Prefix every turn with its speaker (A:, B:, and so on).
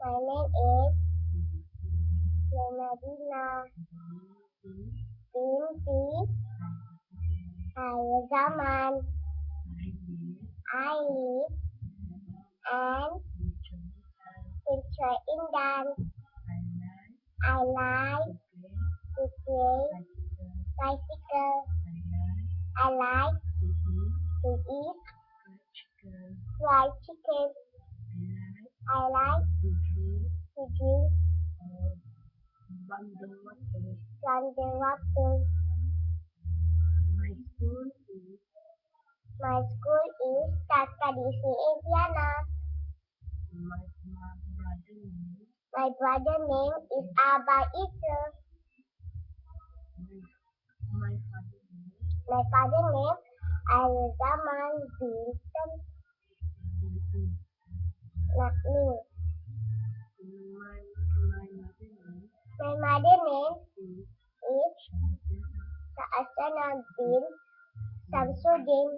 A: My name is Leonardina binti Zaman. I live and Picture Indan. I like to play bicycle. I like to eat fried chicken. I like to drink water. My school is Takadisi Indiana. My brother name is Abba Issa. My father name Al-Zaman Bintan Nakmi. My mother name is Sa'asana bin Samsudin.